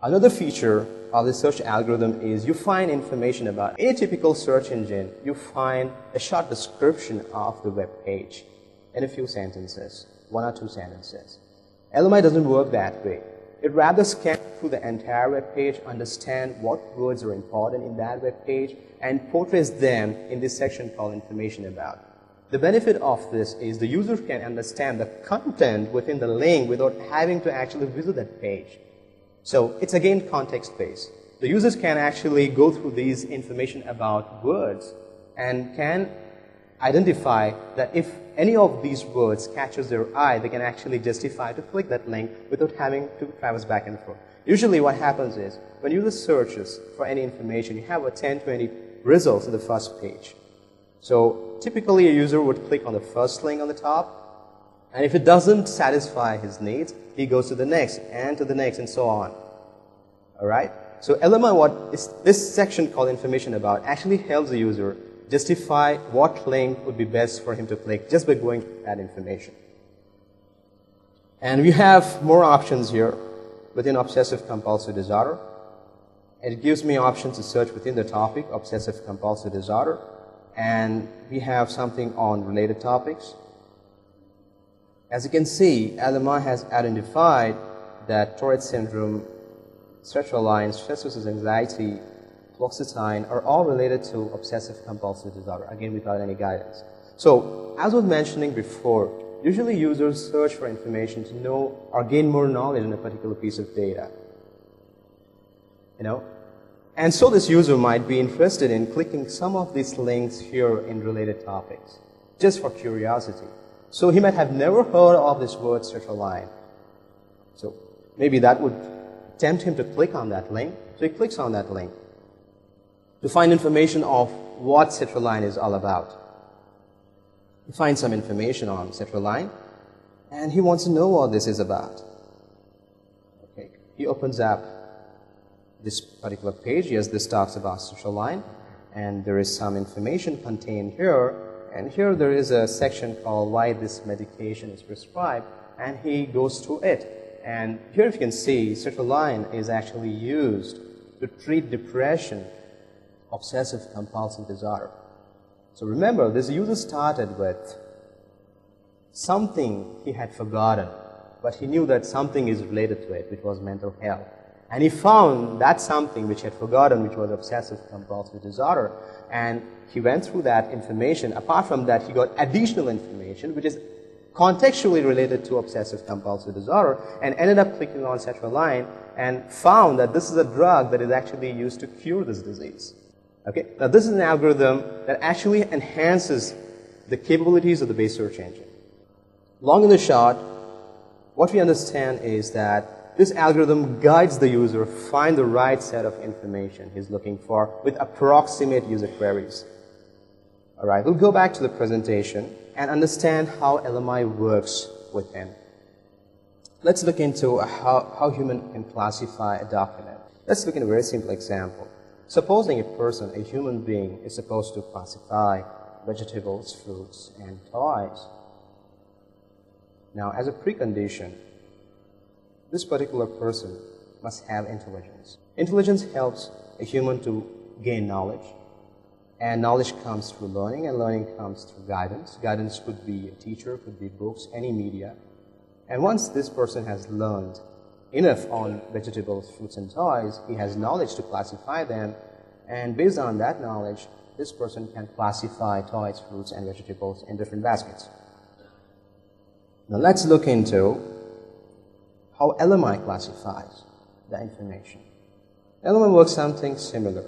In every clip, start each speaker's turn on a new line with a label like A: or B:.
A: Another feature of the search algorithm is you find information about any typical search engine. You find a short description of the web page in a few sentences, 1 or 2 sentences. LMai doesn't work that way. It rather scans through the entire web page, understand what words are important in that web page, and portrays them in this section called information about. The benefit of this is the user can understand the content within the link without having to actually visit that page. So it's again context-based. The users can actually go through these information about words and can identify that if any of these words catches their eye, they can actually justify to click that link without having to traverse back and forth. Usually what happens is when user searches for any information, you have a 10, 20 results on the first page. So typically a user would click on the first link on the top, and if it doesn't satisfy his needs, he goes to the next and to the next and so on. Alright? So LMI, what is this section called information about, actually helps the user justify what link would be best for him to click just by going to that information. And we have more options here within obsessive compulsive disorder. It gives me options to search within the topic, obsessive compulsive disorder. And we have something on related topics. As you can see, LMI has identified that Tourette syndrome, sertraline, stress versus anxiety, fluoxetine are all related to obsessive compulsive disorder, again without any guidance. So, as I was mentioning before, usually users search for information to know or gain more knowledge in a particular piece of data. And so this user might be interested in clicking some of these links here in related topics, just for curiosity. So he might have never heard of this word sertraline. So maybe that would tempt him to click on that link. So he clicks on that link to find information of what sertraline is all about. He finds some information on sertraline, and he wants to know what this is about. Okay. He opens up this particular page. Yes, this talks about sertraline, and there is some information contained here. And here there is a section called why this medication is prescribed, and he goes through it. And here you can see sertraline is actually used to treat depression, obsessive compulsive disorder. So remember, this user started with something he had forgotten, but he knew that something is related to it, which was mental health. And he found that something which he had forgotten, which was obsessive compulsive disorder, and he went through that information. Apart from that, he got additional information, which is contextually related to obsessive compulsive disorder, and ended up clicking on sertraline and found that this is a drug that is actually used to cure this disease. Okay? Now, this is an algorithm that actually enhances the capabilities of the base search engine. Long and the short, what we understand is that this algorithm guides the user find the right set of information he's looking for with approximate user queries. Alright, we'll go back to the presentation and understand how LMI works within. Let's look into how human can classify a document. Let's look at a very simple example. Supposing a person, a human being, is supposed to classify vegetables, fruits, and toys. Now, as a precondition, this particular person must have intelligence. Intelligence helps a human to gain knowledge. And knowledge comes through learning, and learning comes through guidance. Guidance could be a teacher, could be books, any media. And once this person has learned enough on vegetables, fruits, and toys, he has knowledge to classify them. And based on that knowledge, this person can classify toys, fruits, and vegetables in different baskets. Now let's look into how LMI classifies the information. LMI works something similar,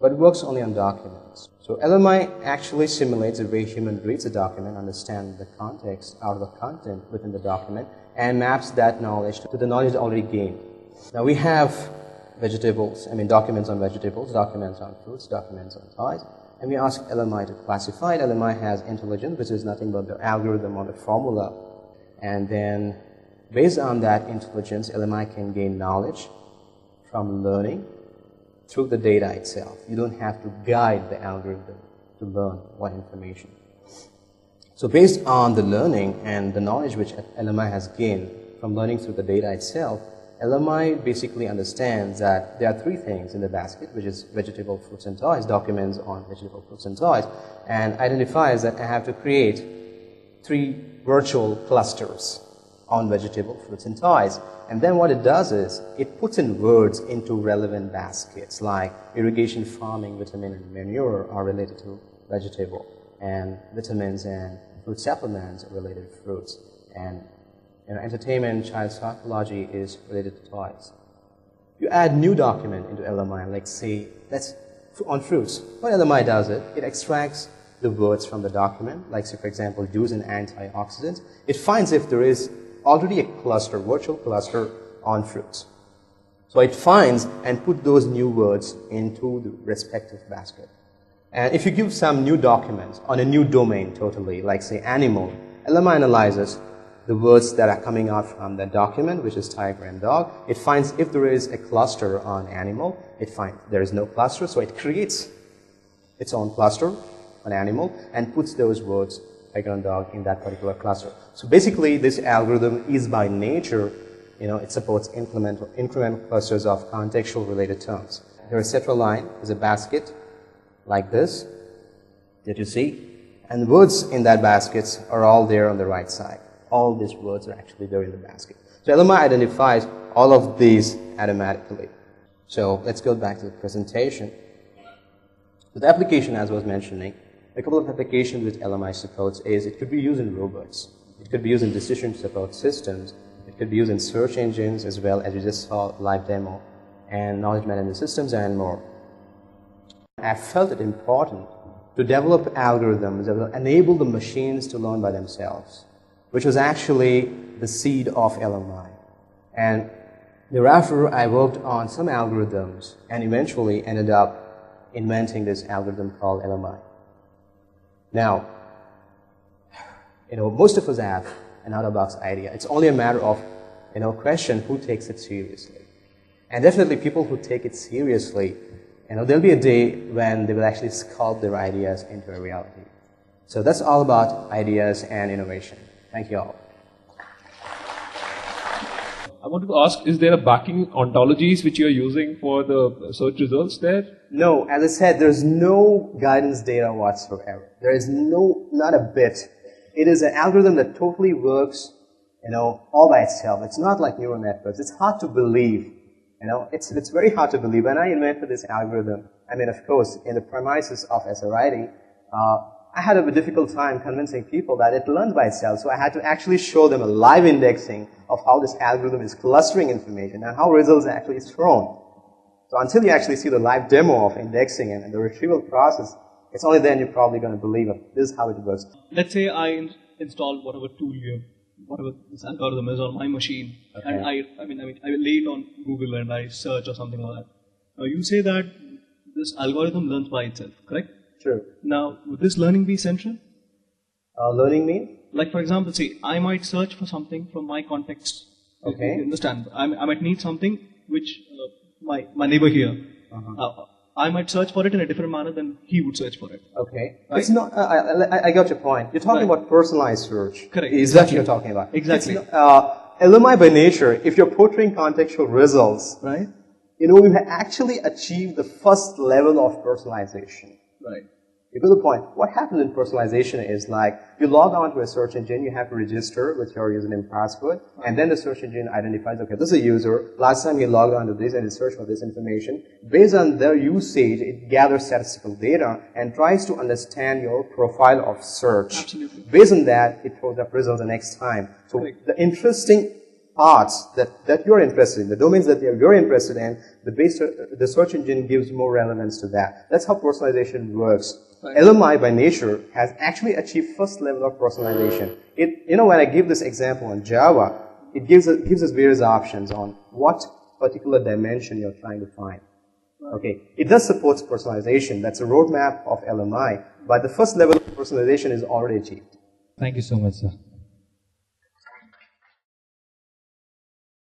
A: but it works only on documents. So LMI actually simulates the way human reads a document, understands the context out of the content within the document, and maps that knowledge to the knowledge already gained. Now we have vegetables, documents on vegetables, documents on fruits, documents on toys, and we ask LMI to classify it. LMI has intelligence, which is nothing but the algorithm or the formula, and then based on that intelligence, LMI can gain knowledge from learning through the data itself. You don't have to guide the algorithm to learn what information. So based on the learning and the knowledge which LMI has gained from learning through the data itself, LMI basically understands that there are three things in the basket, which is vegetable, fruits and toys, documents on vegetable, fruits and toys, and identifies that I have to create three virtual clusters on vegetable, fruits and toys. And then what it does is, it puts in words into relevant baskets, like irrigation, farming, vitamin and manure are related to vegetable, and vitamins and food supplements are related to fruits, and entertainment, child psychology is related to toys. You add new document into LMI, like say, that's on fruits. What LMI does it extracts the words from the document, like say for example, juice and antioxidants. It finds if there is already a cluster, virtual cluster on fruits. So it finds and put those new words into the respective basket. And if you give some new documents on a new domain totally, like say animal, LMI analyzes the words that are coming out from that document, which is tiger and dog. It finds if there is a cluster on animal, it finds there is no cluster, so it creates its own cluster on animal and puts those words, tiger and dog, in that particular cluster. So basically, this algorithm is by nature, it supports incremental clusters of contextual related terms. There is central line, is a basket like this that you see, and words in that baskets are all there on the right side. All these words are actually there in the basket. So LMI identifies all of these automatically. So let's go back to the presentation. With the application, as I was mentioning, a couple of applications which LMI supports is it could be used in robots, it could be used in decision support systems, it could be used in search engines as well, as you just saw live demo, and knowledge management systems and more. I felt it important to develop algorithms that will enable the machines to learn by themselves, which was actually the seed of LMI. And thereafter, I worked on some algorithms and eventually ended up inventing this algorithm called LMI. Now, most of us have an out-of-box idea. It's only a matter of, question who takes it seriously. And definitely people who take it seriously, there'll be a day when they will actually sculpt their ideas into a reality. So that's all about ideas and innovation. Thank you all.
B: I wanted to ask, is there a backing ontologies which you are using for the search results there?
A: No, as I said, there's no guidance data whatsoever. There is not a bit. It is an algorithm that totally works, all by itself. It's not like neural networks. It's hard to believe. It's very hard to believe. When I invented this algorithm, of course, in the premises of SRIT, I had a difficult time convincing people that it learns by itself. So I had to actually show them a live indexing of how this algorithm is clustering information and how results are actually thrown. So until you actually see the live demo of indexing and the retrieval process, it's only then you're probably going to believe it. This is how it works.
C: Let's say I install whatever tool whatever this algorithm is on my machine, okay, and I lay it on Google and I search or something like that. Now you say that this algorithm learns by itself, correct?
A: True.
C: Now, would this learning be central?
A: Learning means?
C: Like, for example, say, I might search for something from my context.
A: Okay.
C: You understand? I might need something which my neighbor here. I might search for it in a different manner than he would search for it.
A: Okay.
C: Right?
A: It's not, I got your point. You're talking about personalized search.
C: Correct.
A: Is that what you're talking about?
C: Exactly.
A: LMI by nature, if you're portraying contextual results,
C: right,
A: we have actually achieved the first level of personalization.
C: Right.
A: You get the point. What happens in personalization is like, you log on to a search engine, you have to register with your username and password, and then the search engine identifies, okay, this is a user, last time he logged on to this and he searched for this information. Based on their usage, it gathers statistical data and tries to understand your profile of search.
C: Absolutely.
A: Based on that, it throws up results the next time. So the interesting parts that you're interested in, the domains that you're interested in, the search engine gives more relevance to that. That's how personalization works. Right. LMI by nature has actually achieved first level of personalization. When I give this example on Java, it gives us various options on what particular dimension you're trying to find. Okay, it does support personalization. That's a roadmap of LMI, but the first level of personalization is already achieved.
D: Thank you so much, sir.